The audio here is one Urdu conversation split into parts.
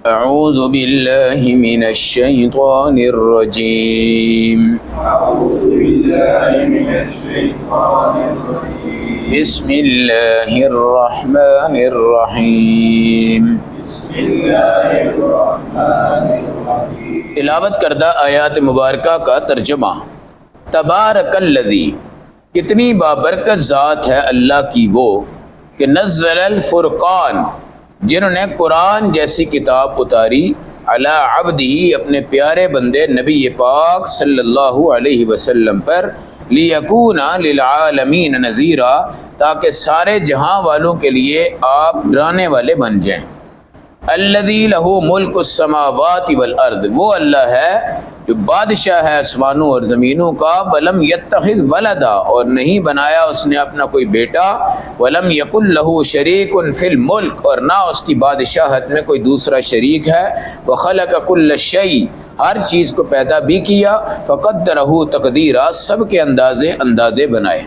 اعوذ باللہ من الشیطان الرجیم بسم اللہ الرحمن الرحیم تلاوت کردہ آیات مبارکہ کا ترجمہ۔ تبارک الذی، کتنی بابرکت ذات ہے اللہ کی وہ کہ نزل الفرقان، جنہوں نے قرآن جیسی کتاب اتاری، علی عبدہ، اپنے پیارے بندے نبی پاک صلی اللہ علیہ وسلم پر، لیکون للعالمین نذیرا، تاکہ سارے جہاں والوں کے لیے آپ ڈرانے والے بن جائیں۔ الذی لہ ملک السماوات والارض، وہ اللہ ہے جو بادشاہ ہے آسمانوں اور زمینوں کا، ولم یتخذ ولدا، اور نہیں بنایا اس نے اپنا کوئی بیٹا، ولم یکن لہ شریک فی الملک، اور نہ اس کی بادشاہت میں کوئی دوسرا شریک ہے، وخلق کل شیء، ہر چیز کو پیدا بھی کیا، فقدرہ تقدیرا، سب کے اندازے بنائے۔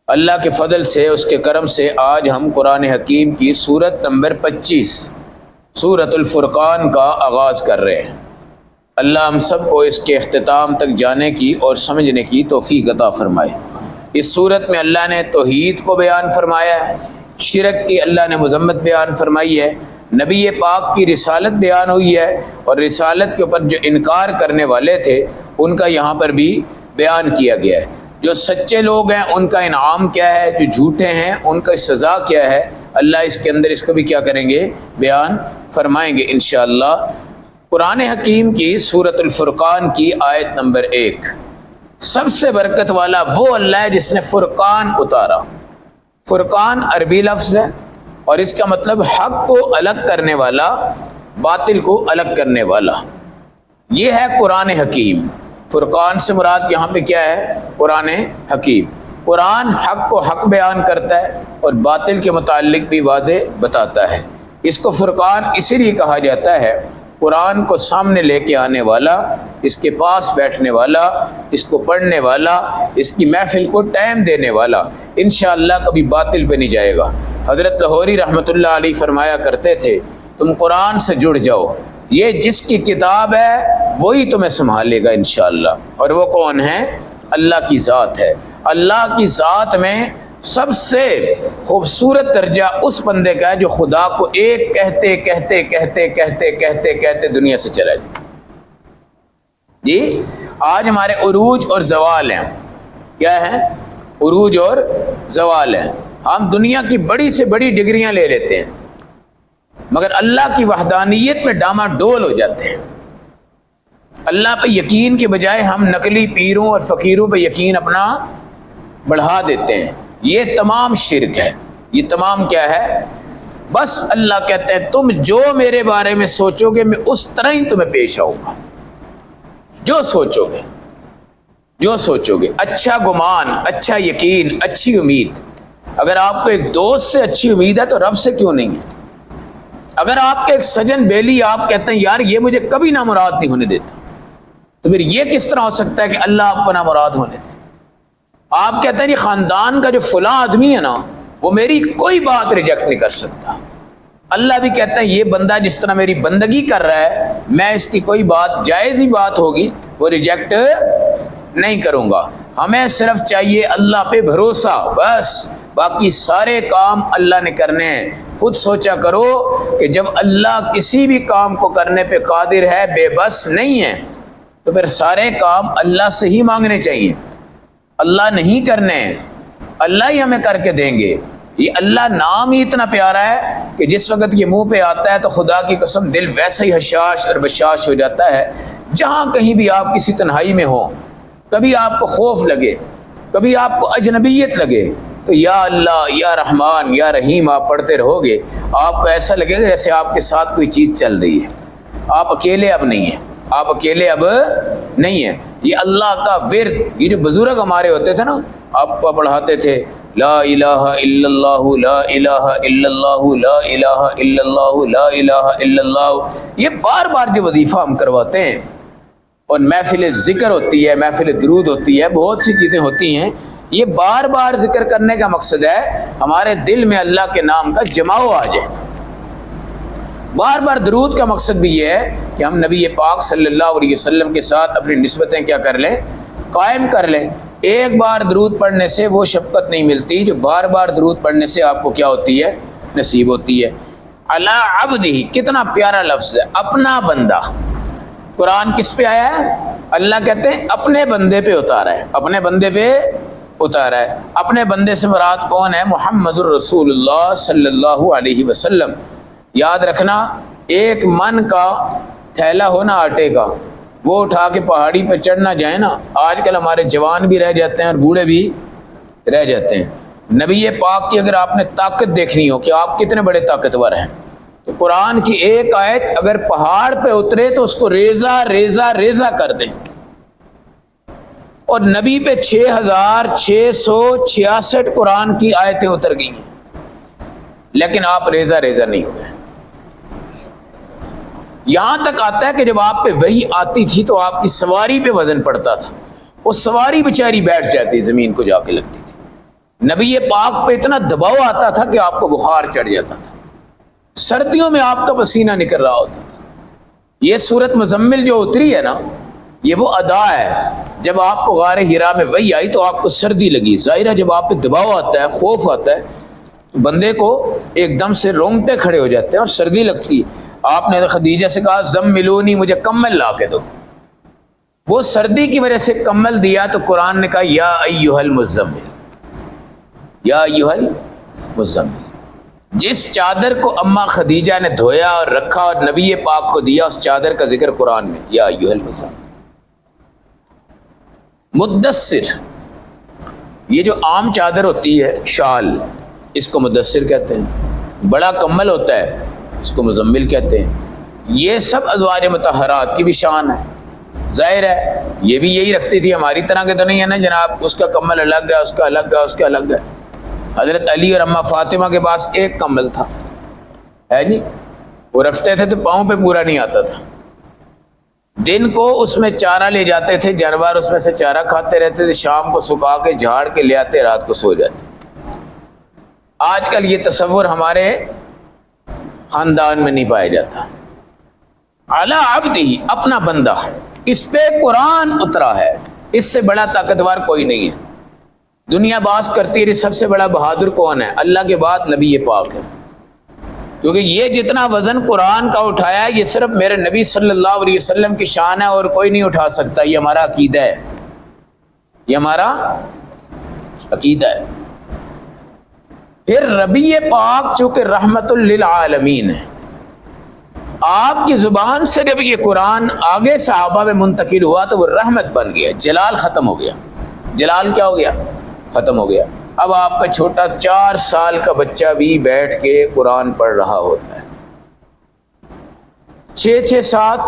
اللہ کے فضل سے، اس کے کرم سے آج ہم قرآن حکیم کی سورت نمبر 25 سورۃ الفرقان کا آغاز کر رہے ہیں۔ اللہ ہم سب کو اس کے اختتام تک جانے کی اور سمجھنے کی توفیق عطا فرمائے۔ اس سورت میں اللہ نے توحید کو بیان فرمایا ہے، شرک کی اللہ نے مذمت بیان فرمائی ہے، نبی پاک کی رسالت بیان ہوئی ہے، اور رسالت کے اوپر جو انکار کرنے والے تھے ان کا یہاں پر بھی بیان کیا گیا ہے۔ جو سچے لوگ ہیں ان کا انعام کیا ہے، جو جھوٹے ہیں ان کا سزا کیا ہے، اللہ اس کے اندر اس کو بھی کیا کریں گے، بیان فرمائیں گے انشاءاللہ۔ قرآن حکیم کی سورۃ الفرقان کی آیت نمبر 1، سب سے برکت والا وہ اللہ ہے جس نے فرقان اتارا۔ فرقان عربی لفظ ہے اور اس کا مطلب حق کو الگ کرنے والا، باطل کو الگ کرنے والا، یہ ہے قرآن حکیم۔ فرقان سے مراد یہاں پہ کیا ہے، قرآن حکیم۔ قرآن حق کو حق بیان کرتا ہے اور باطل کے متعلق بھی واضح بتاتا ہے۔ اس کو فرقان اسی لیے کہا جاتا ہے، قرآن کو سامنے لے کے آنے والا، اس کے پاس بیٹھنے والا، اس کو پڑھنے والا، اس کی محفل کو ٹائم دینے والا انشاءاللہ کبھی باطل پہ نہیں جائے گا۔ حضرت لاہوری رحمۃ اللہ علیہ فرمایا کرتے تھے، تم قرآن سے جڑ جاؤ، یہ جس کی کتاب ہے وہی تمہیں سنبھالے گا انشاءاللہ۔ اور وہ کون ہے؟ اللہ کی ذات ہے۔ اللہ کی ذات میں سب سے خوبصورت درجہ اس بندے کا ہے جو خدا کو ایک کہتے کہتے کہتے کہتے کہتے کہتے دنیا سے چلا جائے۔ جی آج ہمارے عروج اور زوال ہیں، کیا ہے؟ عروج اور زوال ہیں۔ ہم دنیا کی بڑی سے بڑی ڈگریاں لے لیتے ہیں مگر اللہ کی وحدانیت میں ڈاما ڈول ہو جاتے ہیں۔ اللہ پہ یقین کے بجائے ہم نقلی پیروں اور فقیروں پہ یقین اپنا بڑھا دیتے ہیں۔ یہ تمام شرک ہے، یہ تمام کیا ہے؟ بس اللہ کہتے ہیں تم جو میرے بارے میں سوچو گے میں اس طرح ہی تمہیں پیش آؤں گا، جو سوچو گے، جو سوچو گے۔ اچھا گمان، اچھا یقین، اچھی امید۔ اگر آپ کو ایک دوست سے اچھی امید ہے تو رب سے کیوں نہیں ہے؟ اگر آپ کے ایک سجن بیلی آپ کہتے ہیں یار یہ مجھے کبھی نامراد نہیں ہونے دیتا، تو پھر یہ کس طرح ہو سکتا ہے کہ اللہ آپ کو نامراد ہونے دے؟ آپ کہتے ہیں یہ خاندان کا جو فلاں آدمی ہے نا وہ میری کوئی بات ریجیکٹ نہیں کر سکتا، اللہ بھی کہتا ہے یہ بندہ جس طرح میری بندگی کر رہا ہے میں اس کی کوئی بات، جائز ہی بات ہوگی وہ ریجیکٹ نہیں کروں گا۔ ہمیں صرف چاہیے اللہ پہ بھروسہ، بس باقی سارے کام اللہ نے کرنے ہیں۔ خود سوچا کرو کہ جب اللہ کسی بھی کام کو کرنے پہ قادر ہے، بے بس نہیں ہے، تو پھر سارے کام اللہ سے ہی مانگنے چاہیے۔ اللہ نہیں کرنے، اللہ ہی ہمیں کر کے دیں گے۔ یہ اللہ نام ہی اتنا پیارا ہے کہ جس وقت یہ منہ پہ آتا ہے تو خدا کی قسم دل ویسے ہی حشاش اور بشاش ہو جاتا ہے۔ جہاں کہیں بھی آپ کسی تنہائی میں ہوں، کبھی آپ کو خوف لگے، کبھی آپ کو اجنبیت لگے، تو یا اللہ، یا رحمان، یا رحیم آپ پڑھتے رہو گے، آپ کو ایسا لگے گا جیسے آپ کے ساتھ کوئی چیز چل رہی ہے۔ آپ اکیلے اب نہیں ہیں، آپ اکیلے اب نہیں ہیں۔ یہ اللہ کا ورد، یہ جو بزرگ ہمارے ہوتے تھے نا، آپ کو پڑھاتے تھے لا الہ الا اللہ، لا الہ الا اللہ، لا الہ الا اللہ، لا الہ الا اللہ، یہ بار بار جو وظیفہ ہم کرواتے ہیں، اور محفل ذکر ہوتی ہے، محفل درود ہوتی ہے، بہت سی چیزیں ہوتی ہیں، یہ بار بار ذکر کرنے کا مقصد ہے ہمارے دل میں اللہ کے نام کا جماؤ آ جائے۔ بار بار درود کا مقصد بھی یہ ہے کہ ہم نبی پاک صلی اللہ علیہ وسلم کے ساتھ اپنی نسبتیں کیا کر لیں، قائم کر لیں۔ ایک بار درود پڑھنے سے وہ شفقت نہیں ملتی جو بار بار درود پڑھنے سے آپ کو کیا ہوتی ہے، نصیب ہوتی ہے۔ علی عبدہ، کتنا پیارا لفظ ہے، اپنا بندہ۔ قرآن کس پہ آیا ہے؟ اللہ کہتے ہیں اپنے بندے پہ اتارا ہے، اپنے بندے پہ اتارا ہے۔ اپنے بندے سے مراد کون ہے؟ محمد الرسول اللہ صلی اللہ علیہ وسلم۔ یاد رکھنا، ایک من کا تھیلا ہونا آٹے کا، وہ اٹھا کے پہاڑی پہ چڑھنا جائے نا، آج کل ہمارے جوان بھی رہ جاتے ہیں اور بوڑھے بھی رہ جاتے ہیں۔ نبی پاک کی اگر آپ نے طاقت دیکھنی ہو کہ آپ کتنے بڑے طاقتور ہیں، تو قرآن کی ایک آیت اگر پہاڑ پہ اترے تو اس کو ریزہ ریزہ ریزہ کر دیں، اور نبی پہ 6666 قرآن کی آیتیں اتر گئی ہیں، لیکن آپ ریزہ ریزہ نہیں ہوئے۔ یہاں تک آتا ہے کہ جب آپ پہ وحی آتی تھی تو آپ کی سواری پہ وزن پڑتا تھا، وہ سواری بیچاری بیٹھ جاتی، زمین کو جا کے لگتی تھی۔ نبی پاک پہ اتنا دباؤ آتا تھا کہ آپ کو بخار چڑھ جاتا تھا، سردیوں میں آپ کا پسینہ نکل رہا ہوتا تھا۔ یہ سورت مزمل جو اتری ہے نا، یہ وہ ادا ہے۔ جب آپ کو غار ہرا میں وحی آئی تو آپ کو سردی لگی، ظاہر ہے جب آپ پہ دباؤ آتا ہے، خوف آتا ہے، تو بندے کو ایک دم سے رونگٹے کھڑے ہو جاتے ہیں اور سردی لگتی ہے۔ آپ نے خدیجہ سے کہا زملونی، مجھے کمل لا کے دو، وہ سردی کی وجہ سے کمل دیا، تو قرآن نے کہا یا ایھا المزمل، یا ایھا المزمل۔ جس چادر کو اما خدیجہ نے دھویا اور رکھا اور نبی پاک کو دیا، اس چادر کا ذکر قرآن میں، یا ایھا المزمل۔ مدثر، یہ جو عام چادر ہوتی ہے، شال، اس کو مدثر کہتے ہیں۔ بڑا کمل ہوتا ہے، اس کو مزمل کہتے ہیں۔ یہ سب ازواج مطہرات کی بھی شان ہے۔ ظاہر ہے یہ بھی یہی رکھتی تھی، ہماری طرح کے تو نہیں ہے نا جناب، اس کا کمل الگ ہے، اس کا الگ ہے، اس کا الگ ہے۔ حضرت علی اور اما فاطمہ کے پاس ایک کمل تھا، ہے نہیں، وہ رکھتے تھے تو پاؤں پہ پورا نہیں آتا تھا۔ دن کو اس میں چارہ لے جاتے تھے، جانور اس میں سے چارہ کھاتے رہتے تھے، شام کو سکھا کے جھاڑ کے لے آتے، رات کو سو جاتے۔ آج کل یہ تصور ہمارے خاندان میں نہیں پایا جاتا۔ اعلی عبدہ، اپنا بندہ، اس پہ قرآن اترا ہے، اس سے بڑا طاقتور کوئی نہیں ہے۔ دنیا باز کرتی ہے سب سے بڑا بہادر کون ہے؟ اللہ کے بعد نبی پاک ہے، کیونکہ یہ جتنا وزن قرآن کا اٹھایا ہے، یہ صرف میرے نبی صلی اللہ علیہ وسلم کی شان ہے، اور کوئی نہیں اٹھا سکتا۔ یہ ہمارا عقیدہ ہے، یہ ہمارا عقیدہ ہے۔ پھر نبی پاک چونکہ رحمت للعالمین ہے، آپ کی زبان سے جب یہ قرآن آگے صحابہ میں منتقل ہوا تو وہ رحمت بن گیا، جلال ختم ہو گیا۔ جلال کیا ہو گیا؟ ختم ہو گیا۔ اب آپ کا چھوٹا 4 سال کا بچہ بھی بیٹھ کے قرآن پڑھ رہا ہوتا ہے، 7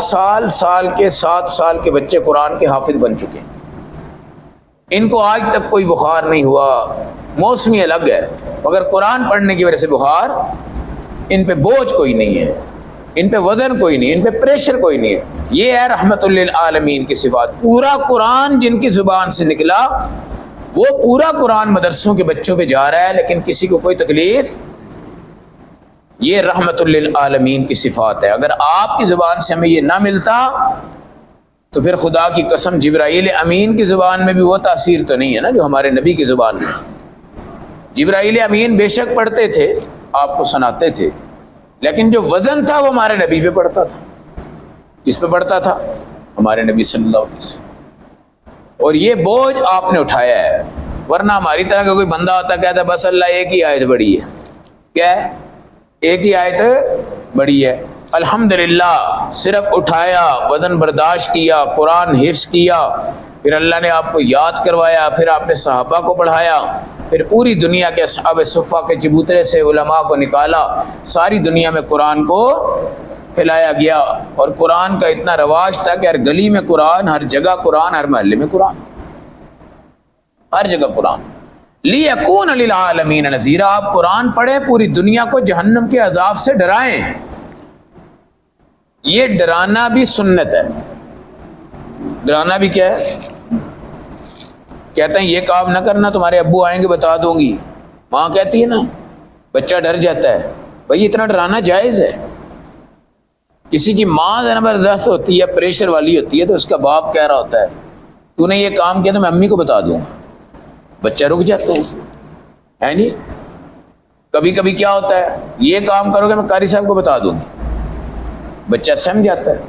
سال کے بچے قرآن کے حافظ بن چکے ہیں۔ ان کو آج تک کوئی بخار نہیں ہوا، موسمی الگ ہے، مگر قرآن پڑھنے کی وجہ سے بخار، ان پہ بوجھ کوئی نہیں ہے، ان پہ وزن کوئی نہیں، ان پہ پریشر کوئی نہیں ہے۔ یہ ہے رحمت للعالمین کی صفات۔ پورا قرآن جن کی زبان سے نکلا، وہ پورا قرآن مدرسوں کے بچوں پہ جا رہا ہے، لیکن کسی کو کوئی تکلیف۔ یہ رحمت للعالمین کی صفات ہے۔ اگر آپ کی زبان سے ہمیں یہ نہ ملتا تو پھر خدا کی قسم جبرائیل امین کی زبان میں بھی وہ تاثیر تو نہیں ہے نا جو ہمارے نبی کی زبان میں۔ جبرائیل امین بے شک پڑھتے تھے، آپ کو سناتے تھے، لیکن جو وزن تھا وہ ہمارے نبی پہ پڑتا تھا۔ کس پہ پڑتا تھا؟ ہمارے نبی صلی اللہ علیہ وسلم۔ اور یہ بوجھ آپ نے اٹھایا ہے، ورنہ ہماری طرح کا کوئی بندہ ہوتا کہتا بس اللہ ایک ہی آیت بڑی ہے۔ کیا ہے؟ ایک ہی آیت بڑی ہے۔ الحمدللہ صرف اٹھایا، وزن برداشت کیا، قرآن حفظ کیا، پھر اللہ نے آپ کو یاد کروایا، پھر آپ نے صحابہ کو پڑھایا، پھر پوری دنیا کے اصحاب صفہ کے چبوترے سے علماء کو نکالا، ساری دنیا میں قرآن کو پھیلایا گیا۔ اور قرآن کا اتنا رواج تھا کہ ہر گلی میں قرآن، ہر جگہ قرآن، ہر محلے میں قرآن، ہر جگہ قرآن۔ لِيَكُونَ لِلْعَالَمِينَ نَذِيرًا، آپ قرآن پڑھیں، پوری دنیا کو جہنم کے عذاب سے ڈرائیں۔ یہ ڈرانا بھی سنت ہے۔ ڈرانا بھی کیا ہے؟ کہتے ہیں یہ کام نہ کرنا، تمہارے ابو آئیں گے بتا دوں گی، ماں کہتی ہے نا، بچہ ڈر جاتا ہے۔ بھئی اتنا ڈرانا جائز ہے، کسی کی ماں زبردست ہوتی ہے، پریشر والی ہوتی ہے، تو اس کا باپ کہہ رہا ہوتا ہے تو نے یہ کام کیا تو میں امی کو بتا دوں گا، بچہ رک جاتا ہے نہیں؟ کبھی کبھی کیا ہوتا ہے، یہ کام کرو گے میں قاری صاحب کو بتا دوں گی، بچہ سمجھ جاتا ہے۔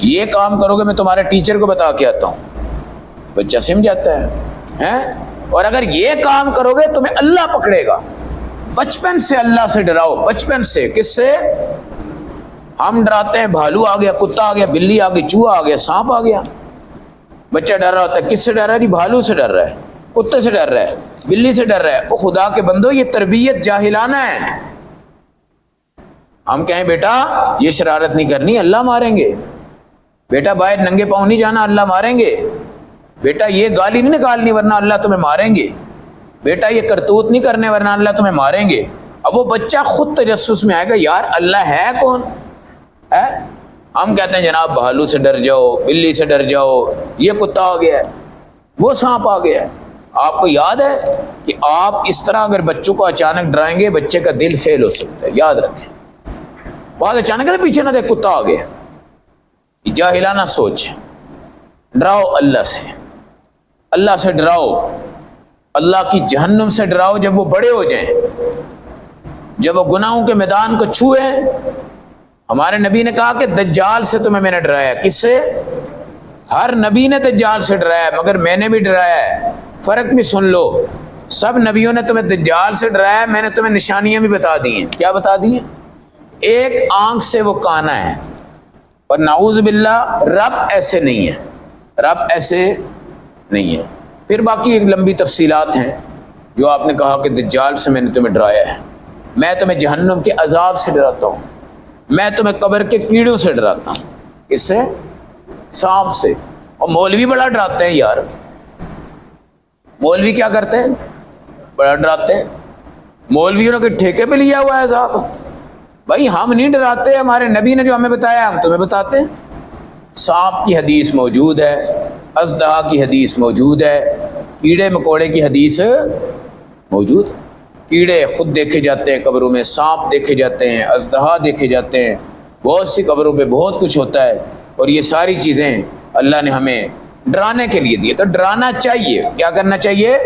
یہ کام کرو گے میں تمہارے ٹیچر کو بتا کے آتا ہوں، بچہ سمجھ جاتا ہے۔ اور اگر یہ کام کرو گے تمہیں اللہ پکڑے گا۔ بچپن سے اللہ سے ڈراؤ، بچپن سے۔ کس سے؟ ہم ڈراتے ہیں بھالو آ گیا، کتا آ گیا، بلی آ گئی، چوہا آ گیا، سانپ آ گیا، بچہ ڈر رہا ہوتا ہے۔ کس سے ڈر رہا ہے جی؟ بھالو سے ڈر رہا ہے، کتے سے ڈر رہا ہے، بلی سے ڈر رہا ہے۔ وہ خدا کے بندو، یہ تربیت جاہلانہ ہے۔ ہم کہیں بیٹا یہ شرارت نہیں کرنی، اللہ ماریں گے، بیٹا باہر ننگے پاؤں نہیں جانا، اللہ ماریں گے، بیٹا یہ گالی نہیں نکالنی ورنہ اللہ تمہیں ماریں گے، بیٹا یہ کرتوت نہیں کرنے ورنہ اللہ تمہیں ماریں گے۔ اب وہ بچہ خود تجسس میں آئے گا، یار اللہ ہے کون ہے؟ ہم کہتے ہیں جناب بھالو سے ڈر جاؤ، بلی سے ڈر جاؤ، یہ کتا آ گیا ہے، وہ سانپ آ گیا ہے۔ آپ کو یاد ہے کہ آپ اس طرح اگر بچوں کو اچانک ڈرائیں گے بچے کا دل فیل ہو سکتا ہے، یاد رکھیں۔ بعد اچانک پیچھے نہ دیکھ کتا آ گیا، جاہلانہ سوچ ہے۔ ڈراؤ اللہ سے، اللہ سے ڈراؤ، اللہ کی جہنم سے ڈراؤ جب وہ بڑے ہو جائیں، جب وہ گناہوں کے میدان کو چھوئیں۔ ہمارے نبی نے کہا کہ دجال سے تمہیں میں نے ڈرایا۔ کس سے؟ ہر نبی نے دجال سے ڈرایا ہے، مگر میں نے بھی ڈرایا ہے۔ فرق بھی سن لو، سب نبیوں نے تمہیں دجال سے ڈرایا ہے، میں نے تمہیں نشانیاں بھی بتا دی ہیں۔ کیا بتا دی ہیں؟ ایک آنکھ سے وہ کانا ہے، اور نعوذ باللہ رب ایسے نہیں ہے، رب ایسے نہیں ہے۔ پھر باقی ایک لمبی تفصیلات ہیں جو آپ نے کہا کہ دجال سے میں نے تمہیں ڈرایا ہے، میں تمہیں جہنم کے عذاب سے ڈراتا ہوں، میں تمہیں قبر کے کیڑوں سے ڈراتا ہوں۔ کس سے؟ سانپ سے۔ اور مولوی بڑا ڈراتے ہیں یار، مولوی کیا کرتے ہیں؟ بڑا ڈراتے ہیں۔ مولویوں نے کہ ٹھیکے پہ لیا ہوا ہے عذاب؟ بھائی ہم نہیں ڈراتے، ہمارے نبی نے جو ہمیں بتایا ہم تمہیں بتاتے ہیں۔ سانپ کی حدیث موجود ہے، اژدہا کی حدیث موجود ہے، کیڑے مکوڑے کی حدیث موجود ہے۔ کیڑے خود دیکھے جاتے ہیں قبروں میں، سانپ دیکھے جاتے ہیں، اژدہا دیکھے جاتے ہیں، بہت سی قبروں پہ بہت کچھ ہوتا ہے، اور یہ ساری چیزیں اللہ نے ہمیں ڈرانے کے لیے دی۔ تو ڈرانا چاہیے۔ کیا کرنا چاہیے؟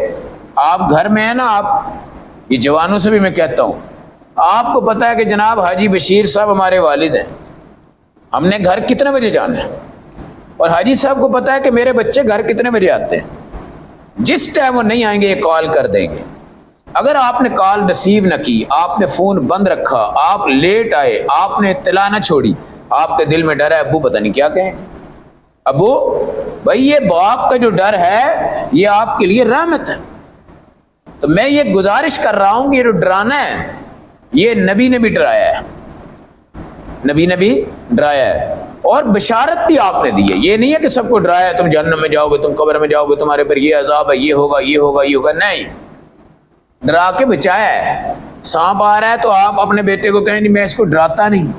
آپ گھر میں ہیں نا، آپ یہ جوانوں سے بھی میں کہتا ہوں، آپ کو پتہ ہے کہ جناب حاجی بشیر صاحب ہمارے والد ہیں، ہم نے گھر کتنے بجے جانا ہے، اور حاجی صاحب کو پتہ ہے کہ میرے بچے گھر کتنے بجے آتے ہیں۔ جس ٹائم وہ نہیں آئیں گے یہ کال کر دیں گے۔ اگر آپ نے کال ریسیو نہ کی، آپ نے فون بند رکھا، آپ لیٹ آئے، آپ نے اطلاع نہ چھوڑی، آپ کے دل میں ڈر ہے ابو پتہ نہیں کیا کہیں۔ ابو بھائی یہ باپ کا جو ڈر ہے یہ آپ کے لیے رحمت ہے۔ تو میں یہ گزارش کر رہا ہوں کہ یہ جو ڈرانا ہے یہ نبی نے بھی ڈرایا ہے، نبی نے بھی ڈرایا ہے، اور بشارت بھی آپ نے دی ہے۔ یہ نہیں ہے کہ سب کو ڈرایا ہے تم جہنم میں جاؤ گے، تم قبر میں جاؤ گے، تمہارے پر یہ عذاب ہے، یہ ہوگا یہ ہوگا یہ ہوگا، نہیں، ڈرا کے بچایا ہے۔ سانپ آ رہا ہے تو آپ اپنے بیٹے کو کہیں نہیں میں اس کو ڈراتا نہیں،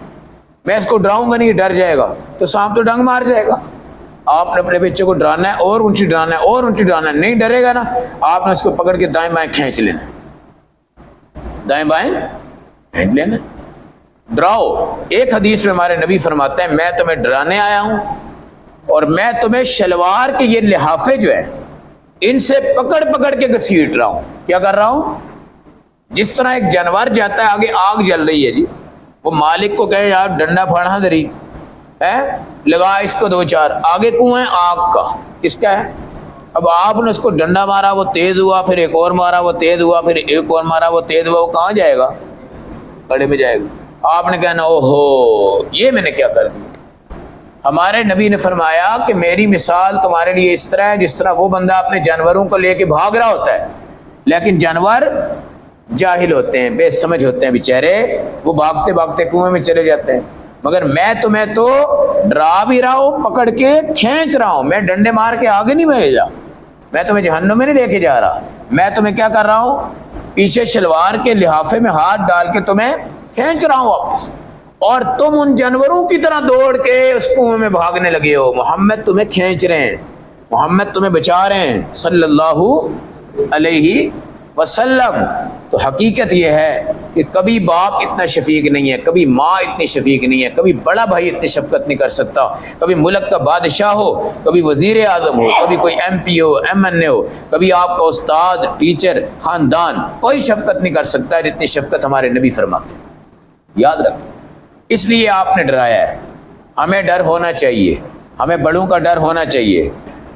میں اس کو ڈراؤں گا نہیں، ڈر جائے گا، تو سانپ تو ڈنگ مار جائے گا۔ آپ نے اپنے بچے کو ڈرانا ہے اور اونچی ڈرانا ہے اور اونچی ڈرانا ہے، نہیں ڈرے گا نا، آپ نے اس کو پکڑ کے دائیں بائیں کھینچ لینا، دائیں بائیں کھینچ لینا۔ ڈراؤ۔ ایک حدیث میں ہمارے نبی فرماتے ہیں میں تمہیں ڈرانے آیا ہوں، اور میں تمہیں شلوار کے یہ لحافے جو ہیں ان سے پکڑ پکڑ کے گھسیٹ رہا ہوں۔ کیا کر رہا ہوں؟ جس طرح ایک جانور جاتا ہے آگے آگ جل رہی ہے جی، وہ مالک کو کہے یار ڈنڈا پھاڑا دری لگا اس کو دو چار، آگے کنواں ہے آگ کا، کس کا ہے؟ اب آپ نے اس کو ڈنڈا مارا وہ تیز ہوا، پھر ایک اور مارا وہ تیز ہوا، پھر ایک اور مارا وہ تیز ہوا، وہ کہاں جائے گا؟ کڑے میں جائے گا۔ آپ نے کہنا اوہو یہ میں نے کیا کر دیا۔ ہمارے نبی نے فرمایا کہ میری مثال تمہارے لیے اس طرح ہے جس طرح وہ بندہ اپنے جانوروں کو لے کے بھاگ رہا ہوتا ہے، لیکن جانور جاہل ہوتے ہیں، بے سمجھ ہوتے ہیں بیچارے، وہ بھاگتے بھاگتے کنویں میں چلے جاتے ہیں۔ مگر میں تمہیں تو ڈرا بھی رہا ہوں، پکڑ کے کھینچ رہا ہوں، میں ڈنڈے مار کے آگے نہیں بھیجا، میں تمہیں جہنم میں نہیں لے کے جا رہا، میں تمہیں کیا کر رہا ہوں؟ پیچھے شلوار کے لحافے میں ہاتھ ڈال کے تمہیں کھینچ رہا ہوں واپس، اور تم ان جانوروں کی طرح دوڑ کے اس کنویں میں بھاگنے لگے ہو۔ محمد تمہیں کھینچ رہے ہیں، محمد تمہیں بچا رہے ہیں صلی اللہ علیہ وسلم۔ تو حقیقت یہ ہے کہ کبھی باپ اتنا شفیق نہیں ہے، کبھی ماں اتنی شفیق نہیں ہے، کبھی بڑا بھائی اتنی شفقت نہیں کر سکتا، کبھی ملک کا بادشاہ ہو، کبھی وزیر اعظم ہو، کبھی کوئی ایم پی ہو، ایم این اے ہو، کبھی آپ کا استاد، ٹیچر، خاندان، کوئی شفقت نہیں کر سکتا ہے جتنی شفقت ہمارے نبی فرماتے ہیں۔ یاد رکھ، اس لیے آپ نے ڈرایا ہے۔ ہمیں ڈر ہونا چاہیے، ہمیں بڑوں کا ڈر ہونا چاہیے۔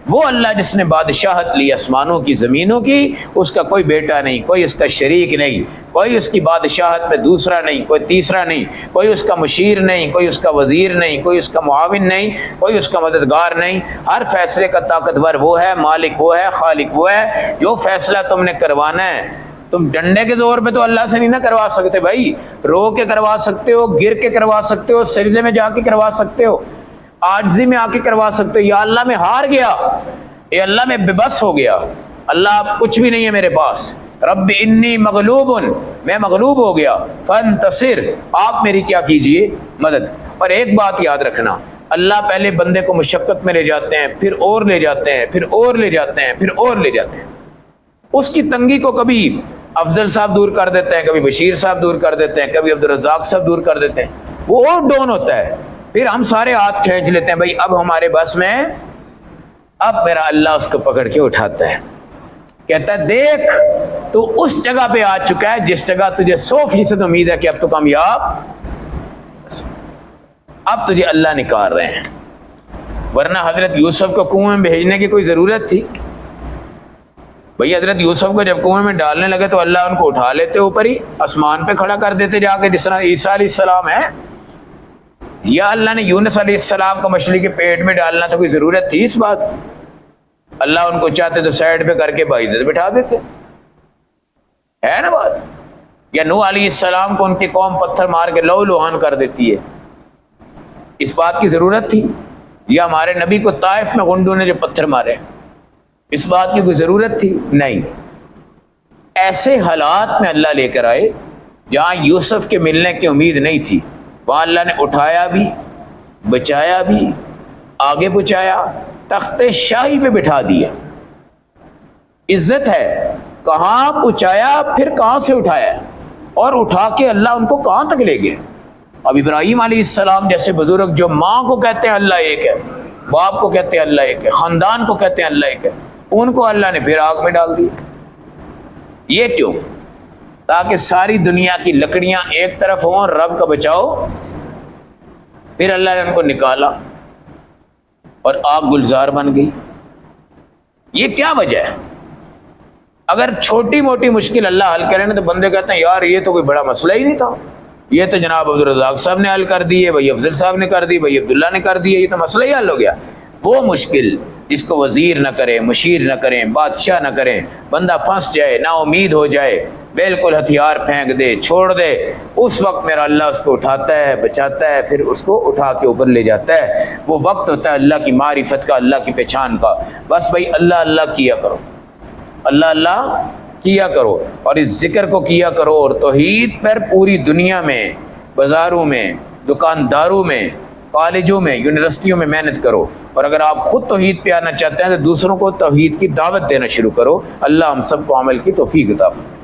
وہ اللہ جس نے بادشاہت لی آسمانوں کی زمینوں کی، اس کا کوئی بیٹا نہیں، کوئی اس کا شریک نہیں، کوئی اس کی بادشاہت میں دوسرا نہیں، کوئی تیسرا نہیں، کوئی اس کا مشیر نہیں، کوئی اس کا وزیر نہیں، کوئی اس کا معاون نہیں، کوئی اس کا مددگار نہیں۔ ہر فیصلے کا طاقتور وہ ہے، مالک وہ ہے، خالق وہ ہے۔ جو فیصلہ تم نے کروانا ہے، تم ڈنڈے کے زور پہ تو اللہ سے نہیں نہ کروا سکتے بھائی، رو کے کروا سکتے ہو، گر کے کروا سکتے ہو، سجدے میں جا کے کروا سکتے ہو، عاجزی میں آ کے کروا سکتے ہو۔ یا اللہ میں ہار گیا، اے اللہ میں بے بس ہو گیا، اللہ اب کچھ بھی نہیں ہے میرے پاس، رب انی مغلوب، میں مغلوب ہو گیا، فانتصر، آپ میری کیا کیجئے مدد۔ اور ایک بات یاد رکھنا، اللہ پہلے بندے کو مشقت میں لے جاتے ہیں، پھر اور لے جاتے ہیں، پھر اور لے جاتے ہیں، پھر اور لے جاتے ہیں۔ اس کی تنگی کو کبھی افضل صاحب دور کر دیتے ہیں، کبھی بشیر صاحب دور کر دیتے ہیں، کبھی عبدالرزاق صاحب دور کر دیتے ہیں، وہ اور ڈاؤن ہوتا ہے، پھر ہم سارے ہاتھ کھینچ لیتے ہیں، بھائی اب ہمارے بس میں، اب میرا اللہ اس کو پکڑ کے اٹھاتا ہے، کہتا ہے دیکھ تو اس جگہ پہ آ چکا ہے جس جگہ تجھے 100% امید ہے کہ اب تو کامیاب، اب تجھے اللہ نکال رہے ہیں۔ ورنہ حضرت یوسف کو کنویں میں بھیجنے کی کوئی ضرورت تھی؟ بھئی حضرت یوسف کو جب کنویں میں ڈالنے لگے تو اللہ ان کو اٹھا لیتے اوپر ہی، آسمان پہ کھڑا کر دیتے جا کے، جس طرح عیسیٰ علیہ السلام ہے۔ یا اللہ نے یونس علیہ السلام کو مچھلی کے پیٹ میں ڈالنا تھا، کوئی ضرورت تھی اس بات کی؟ اللہ ان کو چاہتے تو سائڈ پہ کر کے باعزت بٹھا دیتے، ہے نا بات؟ یا نوح علیہ السلام کو ان کی قوم پتھر مار کے لہو لہان کر دیتی ہے، اس بات کی ضرورت تھی؟ یا ہمارے نبی کو طائف میں غنڈوں نے جو پتھر مارے، اس بات کی کوئی ضرورت تھی؟ نہیں۔ ایسے حالات میں اللہ لے کر آئے جہاں یوسف کے ملنے کی امید نہیں تھی، وہاں اللہ نے اٹھایا بھی، بچایا بھی، آگے پہنچایا، تخت شاہی پہ بٹھا دیا۔ عزت ہے، کہاں پہنچایا، پھر کہاں سے اٹھایا، اور اٹھا کے اللہ ان کو کہاں تک لے گئے۔ اب ابراہیم علیہ السلام جیسے بزرگ جو ماں کو کہتے ہیں اللہ ایک ہے، باپ کو کہتے ہیں اللہ ایک ہے، خاندان کو کہتے ہیں اللہ ایک ہے، ان کو اللہ نے پھر آگ میں ڈال دیا۔ یہ کیوں؟ تاکہ ساری دنیا کی لکڑیاں ایک طرف ہوں، رب کا بچاؤ، پھر اللہ نے ان کو نکالا اور آگ گلزار بن گئی۔ یہ کیا وجہ ہے؟ اگر چھوٹی موٹی مشکل اللہ حل کرے نا تو بندے کہتے ہیں یار یہ تو کوئی بڑا مسئلہ ہی نہیں تھا، یہ تو جناب عبدالرزاق صاحب نے حل کر دی ہے، بھائی افضل صاحب نے کر دی، بھائی عبداللہ نے کر دی ہے، یہ تو مسئلہ ہی حل ہو گیا۔ وہ مشکل جس کو وزیر نہ کریں، مشیر نہ کریں، بادشاہ نہ کریں، بندہ پھنس جائے، نا امید ہو جائے، بالکل ہتھیار پھینک دے، چھوڑ دے، اس وقت میرا اللہ اس کو اٹھاتا ہے، بچاتا ہے، پھر اس کو اٹھا کے اوپر لے جاتا ہے۔ وہ وقت ہوتا ہے اللہ کی معرفت کا، اللہ کی پہچان کا۔ بس بھائی اللہ اللہ کیا کرو، اللہ اللہ کیا کرو، اور اس ذکر کو کیا کرو، اور توحید پر پوری دنیا میں، بازاروں میں، دکانداروں میں، کالجوں میں، یونیورسٹیوں میں محنت کرو، اور اگر آپ خود توحید پہ آنا چاہتے ہیں تو دوسروں کو توحید کی دعوت دینا شروع کرو۔ اللہ ہم سب کو عمل کی توفیق عطا فرمائے۔